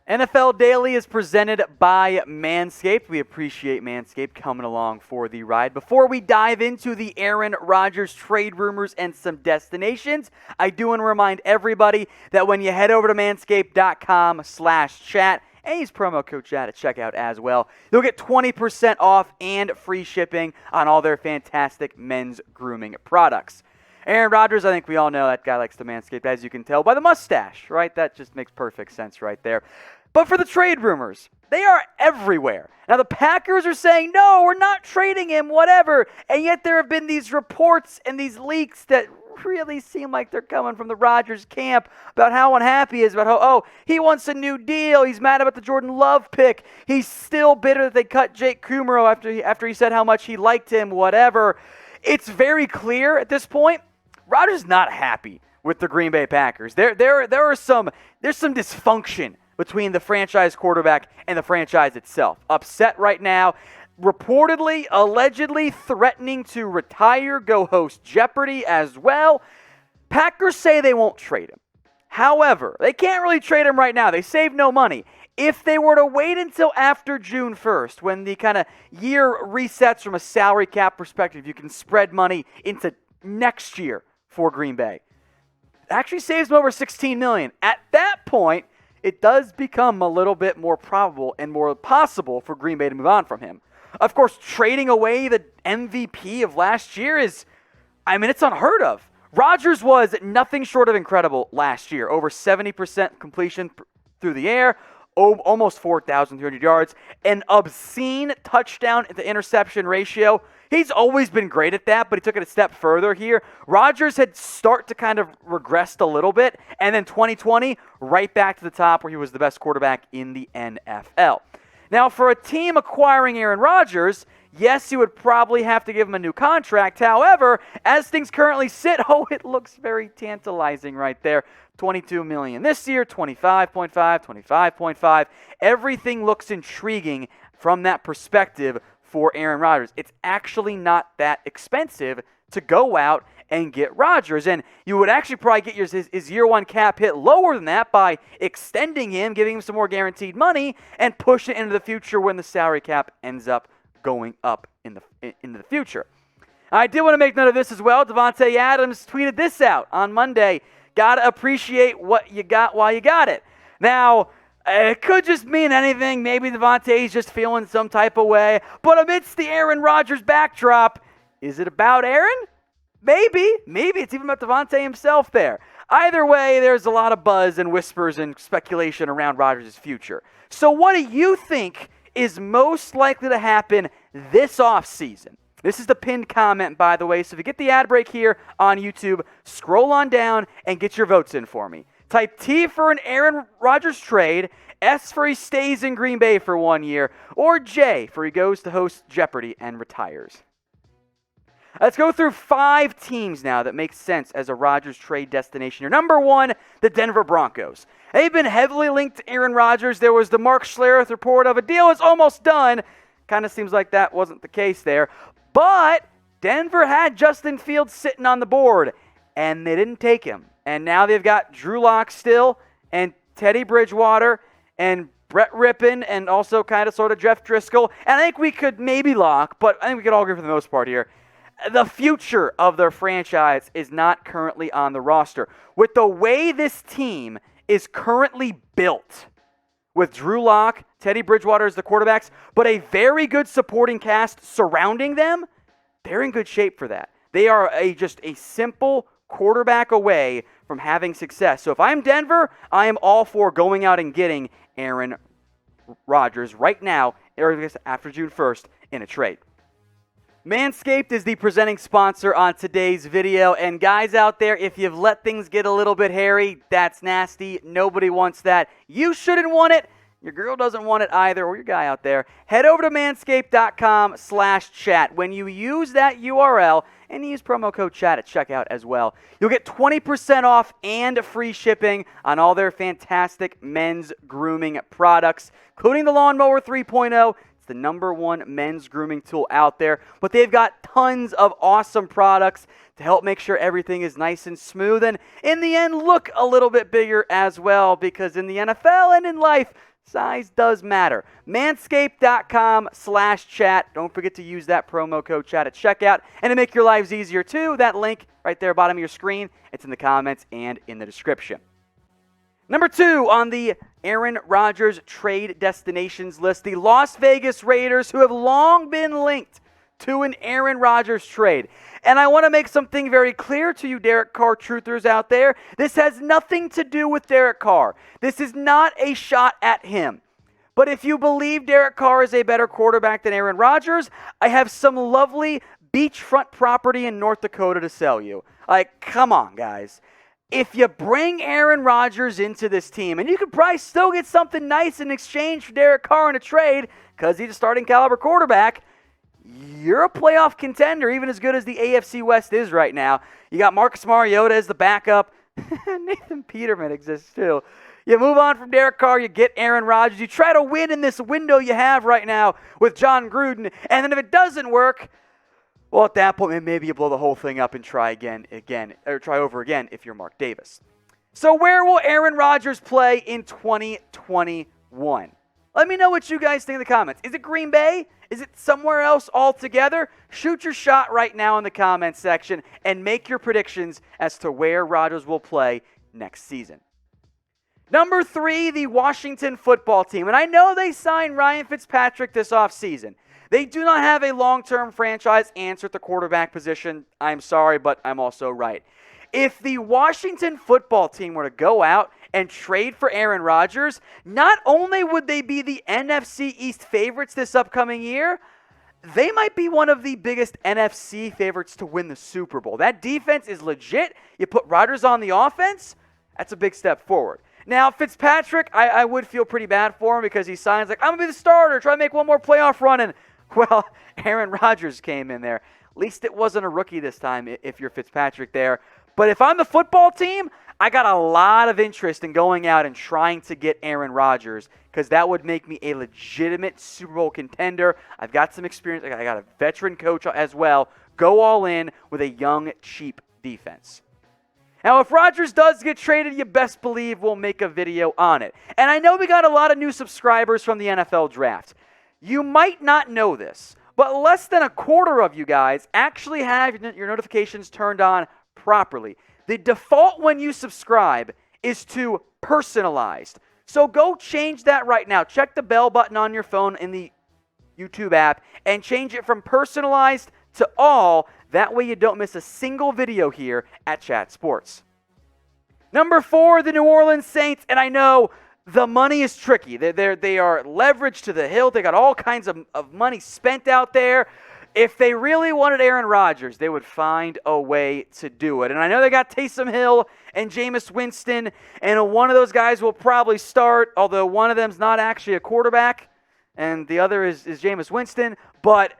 NFL Daily is presented by Manscaped. We appreciate Manscaped coming along for the ride. Before we dive into the Aaron Rodgers trade rumors and some destinations, I do want to remind everybody that when you head over to manscaped.com/chat and use promo code chat at checkout as well, you'll get 20% off and free shipping on all their fantastic men's grooming products. Aaron Rodgers, I think we all know that guy likes to manscape, as you can tell by the mustache, right? That just makes perfect sense right there. But for the trade rumors, they are everywhere. Now, the Packers are saying, no, we're not trading him, whatever. And yet there have been these reports and these leaks that really seem like they're coming from the Rodgers camp about how unhappy he is, about how, he wants a new deal. He's mad about the Jordan Love pick. He's still bitter that they cut Jake Kumerow after he said how much he liked him, whatever. It's very clear at this point, Rodgers is not happy with the Green Bay Packers. There's some dysfunction between the franchise quarterback and the franchise itself. Upset right now, reportedly, allegedly threatening to retire, go host Jeopardy as well. Packers say they won't trade him. However, they can't really trade him right now. They save no money. If they were to wait until after June 1st, when the kind of year resets from a salary cap perspective, you can spread money into next year for Green Bay. It actually saves them over $16 million. At that point, it does become a little bit more probable and more possible for Green Bay to move on from him. Of course, trading away the MVP of last year it's unheard of. Rodgers was nothing short of incredible last year. Over 70% completion through the air, almost 4,300 yards, an obscene touchdown to interception ratio. He's always been great at that, but he took it a step further here. Rodgers had start to kind of regressed a little bit, and then 2020, right back to the top where he was the best quarterback in the NFL. Now, for a team acquiring Aaron Rodgers, yes, you would probably have to give him a new contract. However, as things currently sit, it looks very tantalizing right there. $22 million this year, 25.5, 25.5. Everything looks intriguing from that perspective for Aaron Rodgers. It's actually not that expensive to go out and get Rodgers. And you would actually probably get his year one cap hit lower than that by extending him, giving him some more guaranteed money, and push it into the future when the salary cap ends up going up into the future. I did want to make note of this as well. Davante Adams tweeted this out on Monday. Gotta appreciate what you got while you got it. Now, it could just mean anything. Maybe Davante's just feeling some type of way. But amidst the Aaron Rodgers backdrop, is it about Aaron? Maybe. Maybe it's even about Davante himself there. Either way, there's a lot of buzz and whispers and speculation around Rodgers' future. So what do you think is most likely to happen this offseason? This is the pinned comment, by the way. So if you get the ad break here on YouTube, scroll on down and get your votes in for me. Type T for an Aaron Rodgers trade, S for he stays in Green Bay for 1 year, or J for he goes to host Jeopardy and retires. Let's go through 5 teams now that make sense as a Rodgers trade destination. Your number 1, the Denver Broncos. They've been heavily linked to Aaron Rodgers. There was the Mark Schlereth report of a deal is almost done. Kind of seems like that wasn't the case there. But Denver had Justin Fields sitting on the board, and they didn't take him. And now they've got Drew Lock still, and Teddy Bridgewater, and Brett Rippon, and also kind of sort of Jeff Driscoll. And I think we could maybe lock, but I think we could all agree for the most part here. The future of their franchise is not currently on the roster. With the way this team is currently built, with Drew Lock, Teddy Bridgewater as the quarterbacks, but a very good supporting cast surrounding them, they're in good shape for that. They are just a simple quarterback away from having success. So if I'm Denver, I am all for going out and getting Aaron Rodgers right now, after June 1st, in a trade. Manscaped is the presenting sponsor on today's video. And guys out there, if you've let things get a little bit hairy, that's nasty. Nobody wants that. You shouldn't want it. Your girl doesn't want it either, or your guy out there. Head over to manscaped.com/chat. When you use that URL and use promo code chat at checkout as well, you'll get 20% off and free shipping on all their fantastic men's grooming products, including the Lawnmower 3.0. It's the #1 men's grooming tool out there. But they've got tons of awesome products to help make sure everything is nice and smooth. And in the end, look a little bit bigger as well, because in the NFL and in life, Size does matter. Manscaped.com/chat. Don't forget to use that promo code chat at checkout. And to make your lives easier too, that link right there bottom of your screen, it's in the comments and in the description. Number 2 on the Aaron Rodgers trade destinations list, the Las Vegas Raiders, who have long been linked to an Aaron Rodgers trade. And I want to make something very clear to you Derek Carr truthers out there. This has nothing to do with Derek Carr. This is not a shot at him. But if you believe Derek Carr is a better quarterback than Aaron Rodgers, I have some lovely beachfront property in North Dakota to sell you. Like, come on, guys. If you bring Aaron Rodgers into this team, and you could probably still get something nice in exchange for Derek Carr in a trade because he's a starting caliber quarterback, you're a playoff contender, even as good as the AFC West is right now. You got Marcus Mariota as the backup. Nathan Peterman exists too. You move on from Derek Carr, you get Aaron Rodgers. You try to win in this window you have right now with John Gruden. And then if it doesn't work, well, at that point, maybe you blow the whole thing up and try over again if you're Mark Davis. So where will Aaron Rodgers play in 2021? Let me know what you guys think in the comments. Is it Green Bay? Is it somewhere else altogether? Shoot your shot right now in the comments section and make your predictions as to where Rodgers will play next season. Number 3, the Washington football team. And I know they signed Ryan Fitzpatrick this offseason. They do not have a long-term franchise answer at the quarterback position. I'm sorry, but I'm also right. If the Washington football team were to go out and trade for Aaron Rodgers, not only would they be the NFC East favorites this upcoming year, they might be one of the biggest NFC favorites to win the Super Bowl. That defense is legit. You put Rodgers on the offense, that's a big step forward. Now, Fitzpatrick, I would feel pretty bad for him because he signs like, I'm going to be the starter, try to make one more playoff run, and well, Aaron Rodgers came in there. At least it wasn't a rookie this time if you're Fitzpatrick there. But if I'm the football team, I got a lot of interest in going out and trying to get Aaron Rodgers because that would make me a legitimate Super Bowl contender. I've got some experience. I got a veteran coach as well. Go all in with a young, cheap defense. Now, if Rodgers does get traded, you best believe we'll make a video on it. And I know we got a lot of new subscribers from the NFL draft. You might not know this, but less than a quarter of you guys actually have your notifications turned on properly. The default when you subscribe is to personalized. So go change that right now. Check the bell button on your phone in the YouTube app and change it from personalized to all. That way you don't miss a single video here at Chat Sports. Number 4, the New Orleans Saints. And I know the money is tricky. They are leveraged to the hilt. They got all kinds of money spent out there. If they really wanted Aaron Rodgers, they would find a way to do it. And I know they got Taysom Hill and Jameis Winston, and one of those guys will probably start, although one of them's not actually a quarterback, and the other is Jameis Winston. But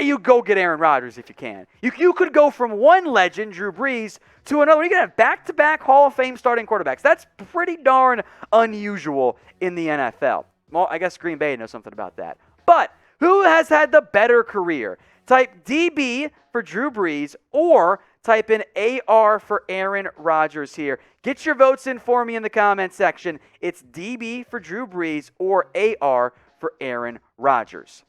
you go get Aaron Rodgers if you can. You could go from one legend, Drew Brees, to another. You can have back-to-back Hall of Fame starting quarterbacks. That's pretty darn unusual in the NFL. Well, I guess Green Bay knows something about that. But who has had the better career? Type DB for Drew Brees or type in AR for Aaron Rodgers here. Get your votes in for me in the comment section. It's DB for Drew Brees or AR for Aaron Rodgers.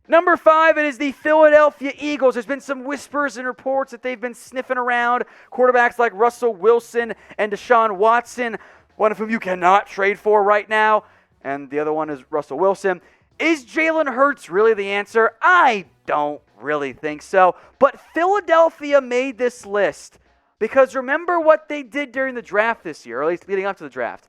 Number 5, it is the Philadelphia Eagles. There's been some whispers and reports that they've been sniffing around quarterbacks like Russell Wilson and Deshaun Watson, one of whom you cannot trade for right now, and the other one is Russell Wilson. Is Jalen Hurts really the answer? I don't really think so, but Philadelphia made this list because remember what they did during the draft this year, or at least leading up to the draft.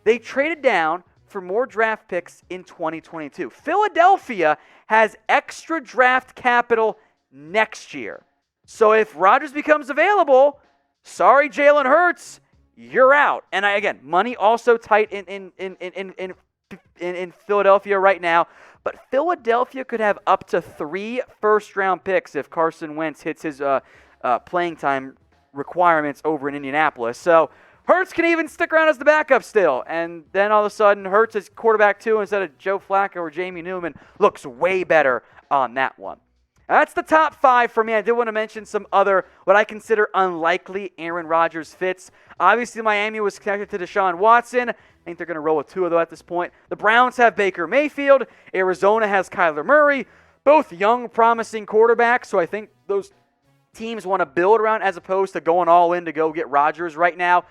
They traded down for more draft picks in 2022. Philadelphia has extra draft capital next year. So if Rodgers becomes available, sorry, Jalen Hurts, you're out. And again, money also tight in Philadelphia right now. But Philadelphia could have up to 3 first-round picks if Carson Wentz hits his playing time requirements over in Indianapolis. So Hurts can even stick around as the backup still. And then all of a sudden, Hurts is quarterback 2 instead of Joe Flacco or Jamie Newman. Looks way better on that one. That's the top 5 for me. I did want to mention some other, what I consider unlikely Aaron Rodgers fits. Obviously, Miami was connected to Deshaun Watson. I think they're going to roll with 2 of them at this point. The Browns have Baker Mayfield. Arizona has Kyler Murray. Both young, promising quarterbacks, so I think those teams want to build around as opposed to going all in to go get Rodgers right now.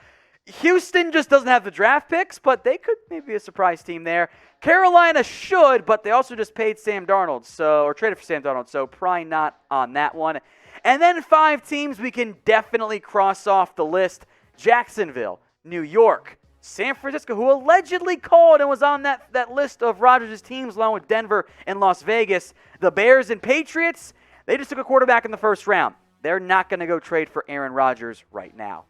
Houston just doesn't have the draft picks, but they could maybe be a surprise team there. Carolina should, but they also just paid Sam Darnold, or traded for Sam Darnold, so probably not on that one. And then 5 teams we can definitely cross off the list. Jacksonville, New York, San Francisco, who allegedly called and was on that list of Rodgers' teams along with Denver and Las Vegas. The Bears and Patriots, they just took a quarterback in the first round. They're not going to go trade for Aaron Rodgers right now.